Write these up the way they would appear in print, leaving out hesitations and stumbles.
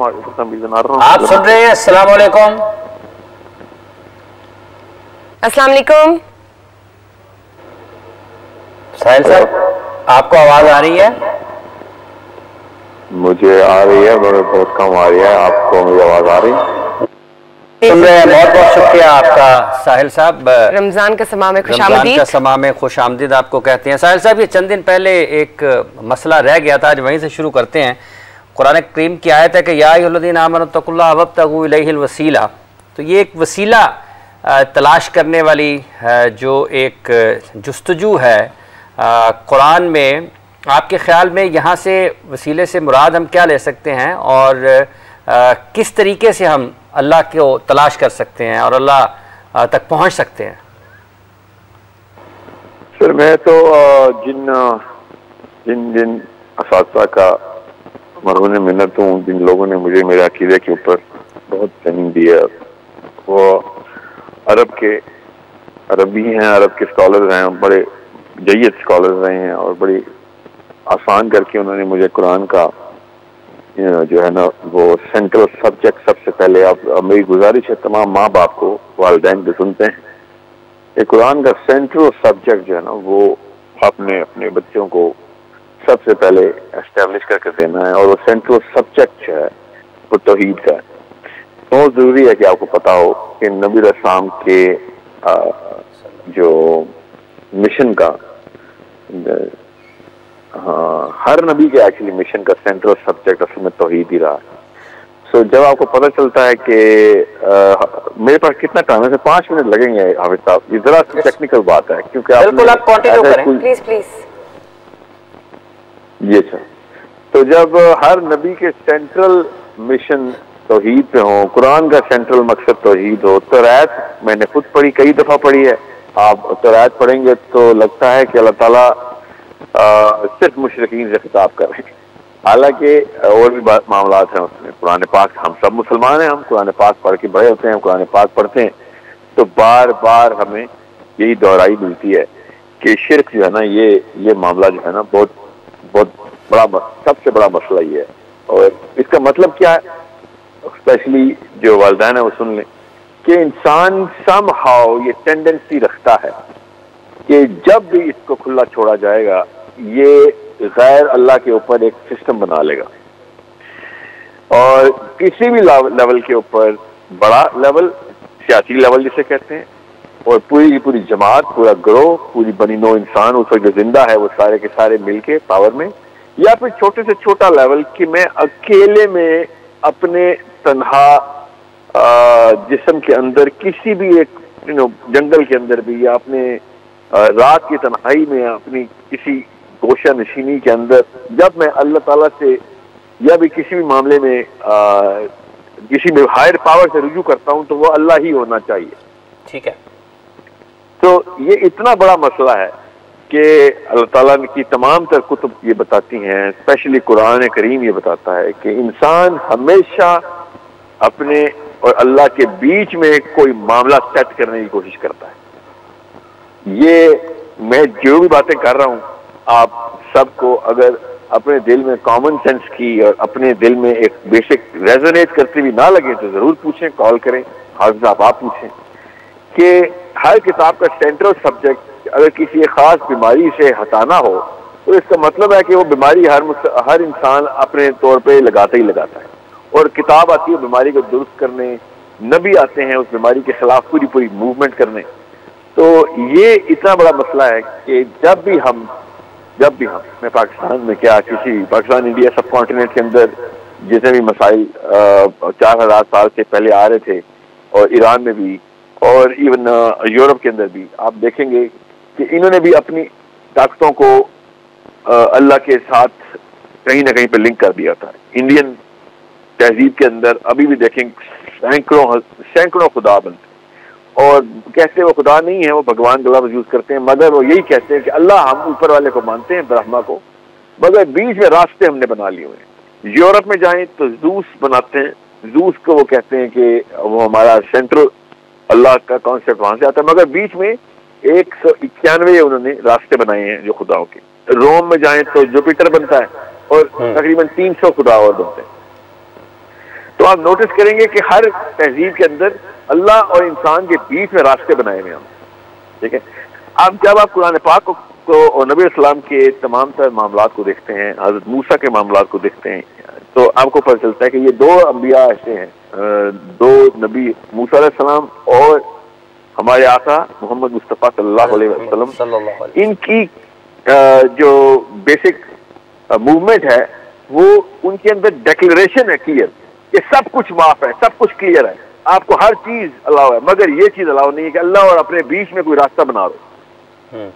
آپ سن رہے ہیں؟ السلام علیکم. السلام علیکم ساحل صاحب، آپ کو آواز آ رہی ہے؟ مجھے آ رہی ہے مگر بہت کم آ رہی ہے. آپ کو میری آواز آ رہی ہے؟ سن رہے ہیں. بہت بہت شکریہ آپ کا ساحل صاحب. رمضان کا سما میں خوش رمضان آمدید. کا سما میں خوش آمدید آپ کو کہتے ہیں. ساحل صاحب، یہ چند دن پہلے ایک مسئلہ رہ گیا تھا، آج وہیں سے شروع کرتے ہیں. قرآن کریم کی آیت ہے کہ یا ایھا الذین آمنوا اتقوا اللہ وابتغوا الیہ الوسیلہ. تو یہ ایک وسیلہ تلاش کرنے والی جو ایک جستجو ہے قرآن میں، آپ کے خیال میں یہاں سے وسیلے سے مراد ہم کیا لے سکتے ہیں، اور کس طریقے سے ہم اللہ کو تلاش کر سکتے ہیں اور اللہ تک پہنچ سکتے ہیں؟ سر میں تو جن اساتذہ کا مرہون منت ہوں، جن لوگوں نے مجھے میرے عقیدے کے اوپر بہت زمین دی ہے، وہ عربی ہیں، عرب کے اسکالرز ہیں، بڑے جید اسکالرز رہے ہیں، اور بڑی آسان کر کے انہوں نے مجھے قرآن کا جو ہے نا وہ سینٹرل سبجیکٹ سب سے پہلے. اب میری گزارش ہے تمام ماں باپ کو، والدین بھی سنتے ہیں، کہ قرآن کا سینٹرل سبجیکٹ جو ہے نا وہ اپنے بچوں کو سب سے پہلے اسٹیبلش کر کے دینا ہے. اور وہ سینٹرل سبجیکٹ جو ہے وہ توحید کا ہے. بہت ضروری ہے کہ آپ کو پتا ہو کہ نبی علیہ السلام کے جو مشن کا، ہر نبی کے ایکچولی مشن کا سینٹرل سبجیکٹ اصل میں توحید ہی رہا ہے. سو جب آپ کو پتہ چلتا ہے کہ میرے پاس کتنا ٹائم ہے، 5 منٹ لگیں گے حافظ صاحب، یہ ذرا سی ٹیکنیکل بات ہے کیونکہ آپ کنٹینیو کریں پلیز پلیز. جی اچھا. تو جب ہر نبی کے سینٹرل مشن توحید پہ ہوں، قرآن کا سینٹرل مقصد توحید ہو، توریت میں نے خود پڑھی، کئی دفعہ پڑھی ہے. آپ توریت پڑھیں گے تو لگتا ہے کہ اللہ تعالیٰ صرف مشرکین سے خطاب کر رہے ہیں، حالانکہ اور بھی معاملات ہیں اس میں. قرآن پاک، ہم سب مسلمان ہیں، ہم قرآن پاک پڑھ کے بڑے ہوتے ہیں، قرآن پاک پڑھتے ہیں تو بار بار ہمیں یہی دہرائی ملتی ہے کہ شرک جو ہے نا یہ معاملہ جو ہے نا بہت بڑا، سب سے بڑا مسئلہ یہ ہے. اور اس کا مطلب کیا ہے، اسپیشلی جو والدین ہیں وہ سن لیں کہ انسان سم ہاؤ یہ ٹینڈنسی رکھتا ہے کہ جب بھی اس کو کھلا چھوڑا جائے گا یہ غیر اللہ کے اوپر ایک سسٹم بنا لے گا. اور کسی بھی لیول کے اوپر، بڑا لیول سیاسی لیول جسے کہتے ہیں، اور پوری کی پوری جماعت، پورا گروہ، پوری بنی نوع انسان اس وقت جو زندہ ہے وہ سارے کے سارے مل کے پاور میں، یا پھر چھوٹے سے چھوٹا لیول کہ میں اکیلے میں اپنے تنہا جسم کے اندر کسی بھی ایک جنگل کے اندر بھی، یا اپنے رات کی تنہائی میں اپنی کسی گوشہ نشینی کے اندر جب میں اللہ تعالیٰ سے یا بھی کسی بھی معاملے میں کسی بھی ہائر پاور سے رجوع کرتا ہوں تو وہ اللہ ہی ہونا چاہیے. ٹھیک ہے. تو یہ اتنا بڑا مسئلہ ہے کہ اللہ تعالیٰ کی تمام تر کتب یہ بتاتی ہیں، اسپیشلی قرآن کریم یہ بتاتا ہے کہ انسان ہمیشہ اپنے اور اللہ کے بیچ میں کوئی معاملہ سیٹ کرنے کی کوشش کرتا ہے. یہ میں جو بھی باتیں کر رہا ہوں آپ سب کو اگر اپنے دل میں کامن سینس کی اور اپنے دل میں ایک بیسک ریزونیٹ کرتی بھی نہ لگے تو ضرور پوچھیں، کال کریں، حافظ صاحب آپ پوچھیں کہ ہر کتاب کا سینٹرل سبجیکٹ اگر کسی ایک خاص بیماری سے ہٹانا ہو تو اس کا مطلب ہے کہ وہ بیماری ہر انسان اپنے طور پہ لگاتا ہی لگاتا ہے، اور کتاب آتی ہے بیماری کو درست کرنے، نبی آتے ہیں اس بیماری کے خلاف پوری موومنٹ کرنے. تو یہ اتنا بڑا مسئلہ ہے کہ جب بھی ہم میں پاکستان میں کیا کسی پاکستان انڈیا سب کانٹیننٹ کے اندر جتنے بھی مسائل 4000 سال سے پہلے آ رہے تھے، اور ایران میں بھی اور ایون یورپ کے اندر بھی، آپ دیکھیں گے کہ انہوں نے بھی اپنی طاقتوں کو اللہ کے ساتھ کہیں نہ کہیں پہ لنک کر دیا تھا. انڈین تہذیب کے اندر ابھی بھی دیکھیں سینکڑوں خدا بنتے اور کہتے وہ خدا نہیں ہے، وہ بھگوان کا لفظ یوز کرتے ہیں، مگر وہ یہی کہتے ہیں کہ اللہ ہم اوپر والے کو مانتے ہیں، برہما کو، مگر بیچ میں راستے ہم نے بنا لیے ہوئے ہیں. یورپ میں جائیں تو زوس بناتے ہیں، زوس کو وہ کہتے ہیں کہ وہ ہمارا سینٹرل اللہ کا کانسیپٹ وہاں سے آتا ہے، مگر بیچ میں 191 انہوں نے راستے بنائے ہیں جو خداؤں کے. روم میں جائیں تو جوپیٹر بنتا ہے اور تقریباً 300 خدا اور بنتے ہیں. تو آپ نوٹس کریں گے کہ ہر تہذیب کے اندر اللہ اور انسان کے بیچ میں راستے بنائے ہوئے ہیں. ٹھیک ہے. اب جب آپ قرآن پاک کو اور نبی السلام کے تمام تر معاملات کو دیکھتے ہیں، حضرت موسیٰ کے معاملات کو دیکھتے ہیں، تو آپ کو پتہ چلتا ہے کہ یہ دو انبیاء ایسے ہیں، دو نبی موسیٰ علیہ السلام اور ہمارے آقا محمد مصطفیٰ صلی اللہ علیہ وسلم، ان کی جو بیسک موومنٹ ہے وہ ان کے اندر ڈیکلریشن ہے کلیئر کہ سب کچھ معاف ہے، سب کچھ کلیئر ہے، آپ کو ہر چیز الاؤ ہے، مگر یہ چیز الاؤ نہیں ہے کہ اللہ اور اپنے بیچ میں کوئی راستہ بنا لو،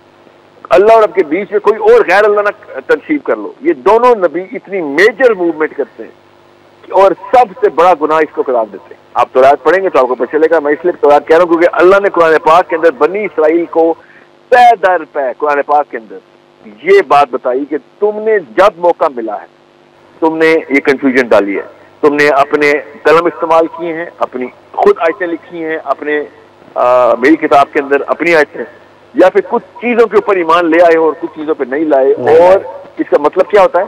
اللہ اور آپ کے بیچ میں کوئی اور غیر اللہ نہ تنصیب کر لو. یہ دونوں نبی اتنی میجر موومنٹ کرتے ہیں اور سب سے بڑا گناہ اس کو قرار دیتے ہیں. آپ تورات پڑھیں گے تو آپ کو پتہ چلے گا. میں اس لیے تورات کہہ رہا ہوں کیونکہ اللہ نے قرآن پاک کے اندر بنی اسرائیل کو پے در پے قرآن پاک کے اندر یہ بات بتائی کہ تم نے جب موقع ملا ہے تم نے یہ کنفیوژن ڈالی ہے، تم نے اپنے قلم استعمال کیے ہیں، اپنی خود آیتیں لکھی ہیں، اپنے میری کتاب کے اندر اپنی آیتیں، یا پھر کچھ چیزوں کے اوپر ایمان لے آئے ہو اور کچھ چیزوں پہ نہیں لائے. اور اس کا مطلب کیا ہوتا ہے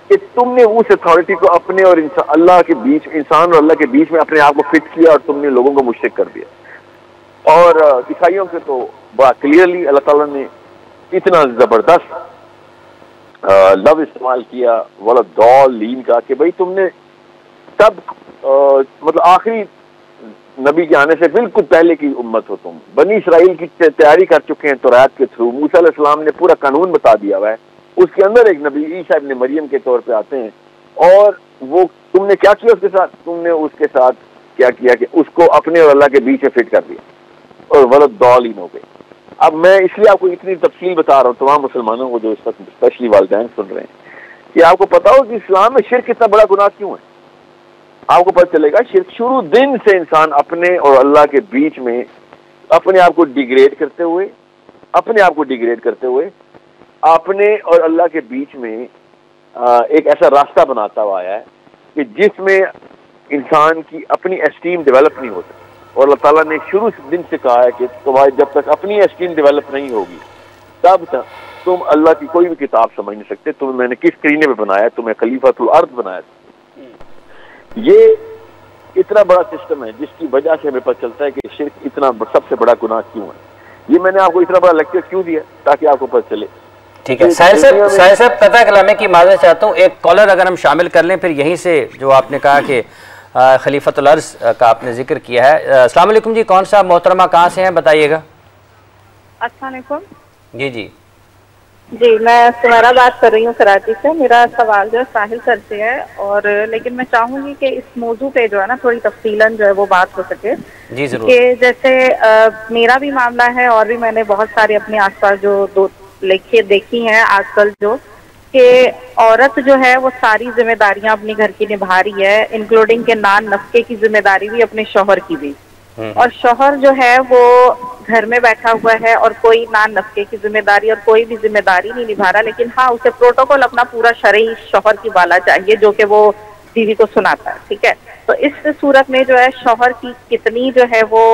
کہ تم نے اس اتھارٹی کو اپنے اور اللہ کے بیچ، انسان اور اللہ کے بیچ میں اپنے آپ کو فٹ کیا اور تم نے لوگوں کو مشرک کر دیا. اور عیسائیوں کے تو بڑا کلیئرلی اللہ تعالیٰ نے اتنا زبردست لفظ استعمال کیا ولضالین کا کہ بھائی تم نے سب مطلب آخری نبی کے آنے سے بالکل پہلے کی امت ہو، تم بنی اسرائیل کی تیاری کر چکے ہیں تورات کے تھرو. موسیٰ علیہ السلام نے پورا قانون بتا دیا ہوا ہے، اس کے اندر ایک نبی عیسیٰ ابن مریم کے طور پہ آتے ہیں، اور وہ تم نے کیا کیا اس کے ساتھ؟ تم نے اس کے ساتھ کیا کیا کہ اس کو اپنے اور اللہ کے بیچ میں فٹ کر دیا اور ولضالین ہو گئے. اب میں اس لیے آپ کو اتنی تفصیل بتا رہا ہوں تمام مسلمانوں کو جو اس وقت اسپیشلی والدین سن رہے ہیں کہ آپ کو پتا ہو کہ اسلام میں شرک اتنا بڑا گناہ کیوں ہے. آپ کو پتہ چلے گا شرک شروع دن سے انسان اپنے اور اللہ کے بیچ میں اپنے آپ کو ڈیگریڈ کرتے ہوئے اپنے اور اللہ کے بیچ میں ایک ایسا راستہ بناتا ہوا آیا ہے کہ جس میں انسان کی اپنی اسٹیم ڈیولپ نہیں ہوتی. اور اللہ تعالیٰ نے شروع دن سے کہا ہے کہ تمہاری جب تک اپنی اسٹیم ڈیولپ نہیں ہوگی تب تک تم اللہ کی کوئی بھی کتاب سمجھ نہیں سکتے. تمہیں میں نے کس قرینے پہ بنایا، تمہیں خلیفۃ الارض بنایا تھا. یہ اتنا بڑا سسٹم ہے جس کی وجہ سے ہمیں پتہ چلتا ہے کہ شرک اتنا سب سے بڑا گناہ کیوں ہے. یہ میں نے آپ کو اتنا بڑا لیکچر کیوں دیا تاکہ آپ کو پتہ چلے. ٹھیک ہے ساحل صاحب قطع کلامی کی معذرت چاہتا ہوں، ایک کالر اگر ہم شامل کر لیں پھر یہیں سے جو آپ نے کہا کہ خلیفۃ الارض کا آپ نے ذکر کیا ہے. السلام علیکم جی، کون صاحب محترمہ کہاں سے ہیں بتائیے گا؟ السلام علیکم. جی میں سمیرہ بات کر رہی ہوں کراچی سے. میرا سوال جو ہے ساحل سر سے ہے، اور لیکن میں چاہوں گی کہ اس موضوع پہ جو ہے نا تھوڑی تفصیلاً جو ہے وہ بات ہو سکے. جی ضرور. کہ جیسے میرا بھی معاملہ ہے اور بھی میں نے بہت سارے اپنے آس پاس جو دیکھی ہیں آج کل جو کہ عورت جو ہے وہ ساری ذمہ داریاں اپنی گھر کی نبھا رہی ہے، انکلوڈنگ کہ نان نفقے کی ذمہ داری بھی اپنے شوہر کی بھی، اور شوہر جو ہے وہ گھر میں بیٹھا ہوا ہے اور کوئی نان نفقے کی ذمہ داری اور کوئی بھی ذمہ داری نہیں نبھا رہا، لیکن ہاں اسے پروٹوکول اپنا پورا شرعی شوہر کی والا چاہیے جو کہ وہ بیوی کو سناتا ہے. ٹھیک ہے، تو اس صورت میں جو ہے شوہر کی کتنی جو ہے وہ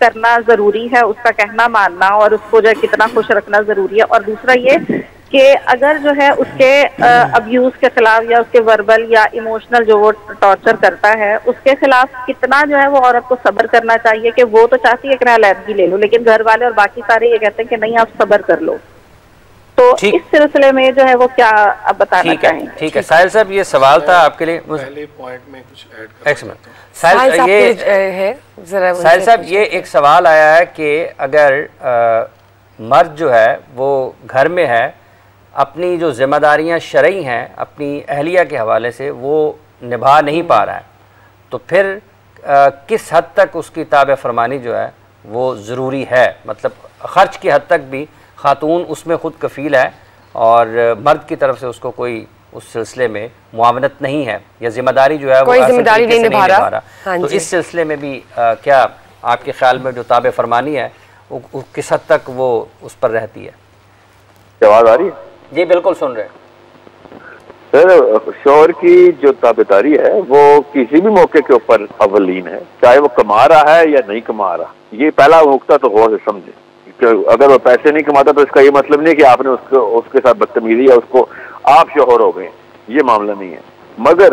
کرنا ضروری ہے، اس کا کہنا ماننا، اور اس کو جو ہے کتنا خوش رکھنا ضروری ہے. اور دوسرا یہ کہ اگر جو ہے اس کے ابیوز کے خلاف یا اس کے وربل یا ایموشنل جو وہ ٹارچر کرتا ہے اس کے خلاف کتنا جو ہے وہ عورت کو صبر کرنا چاہیے. کہ وہ تو چاہتی ہے کہ میں علیحدگی لے لوں، لیکن گھر والے اور باقی سارے یہ کہتے ہیں کہ نہیں آپ صبر کر لو. تو اس سلسلے میں جو ہے وہ کیا آپ بتانا چاہیں گے؟ ٹھیک ہے ساحل صاحب، یہ سوال تھا آپ کے لیے. پہلے پوائنٹ میں کچھ ایڈ ساحل صاحب یہ ایک سوال آیا ہے کہ اگر مرد جو ہے وہ گھر میں ہے، اپنی جو ذمہ داریاں شرعی ہیں اپنی اہلیہ کے حوالے سے وہ نبھا نہیں پا رہا ہے، تو پھر کس حد تک اس کی تابع فرمانی جو ہے وہ ضروری ہے؟ مطلب خرچ کی حد تک بھی خاتون اس میں خود کفیل ہے اور مرد کی طرف سے اس کو کوئی اس سلسلے میں معاونت نہیں ہے یا ذمہ داری جو ہے وہ ذمہ داری نہیں نبھا رہا. تو اس سلسلے میں بھی کیا آپ کے خیال میں جو تابع فرمانی ہے وہ کس حد تک وہ اس پر رہتی ہے؟ آواز آ رہی ہے؟ جی بالکل سن رہے ہیں سر. شوہر کی جو تابعداری ہے وہ کسی بھی موقع کے اوپر اولین ہے، چاہے وہ کما رہا ہے یا نہیں کما رہا. یہ پہلا نقطہ تو غور سے سمجھے کہ اگر وہ پیسے نہیں کماتا تو اس کا یہ مطلب نہیں کہ آپ نے اس کے ساتھ بدتمیزی یا اس کو آپ شوہر ہو گئے، یہ معاملہ نہیں ہے. مگر